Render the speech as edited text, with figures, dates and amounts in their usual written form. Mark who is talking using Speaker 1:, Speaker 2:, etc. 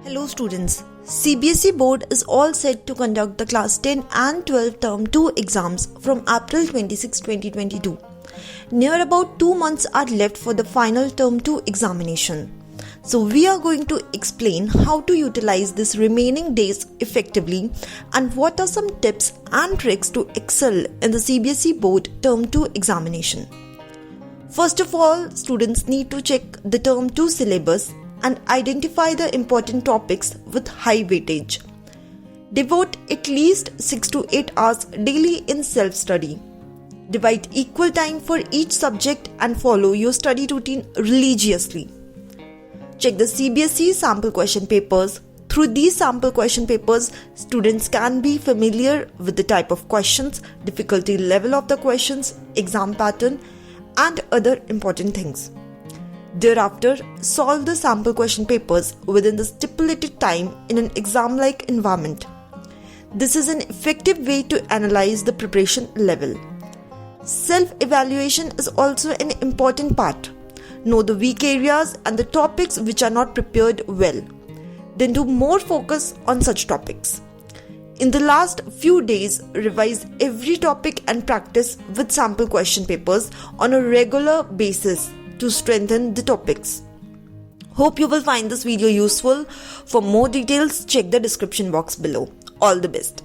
Speaker 1: Hello students, CBSE Board is all set to conduct the class 10 and 12 term 2 exams from April 26, 2022. Near about 2 months are left for the final term 2 examination. So we are going to explain how to utilize these remaining days effectively and what are some tips and tricks to excel in the CBSE Board term 2 examination. First of all, students need to check the term 2 syllabus and identify the important topics with high weightage. Devote at least 6 to 8 hours daily in self-study. Divide equal time for each subject and follow your study routine religiously. Check the CBSE sample question papers. Through these sample question papers, students can be familiar with the type of questions, difficulty level of the questions, exam pattern, and other important things. Thereafter, solve the sample question papers within the stipulated time in an exam-like environment. This is an effective way to analyze the preparation level. Self-evaluation is also an important part. Know the weak areas and the topics which are not prepared well. Then do more focus on such topics. In the last few days, revise every topic and practice with sample question papers on a regular basis to strengthen the topics. Hope you will find this video useful. For more details, check the description box below. All the best.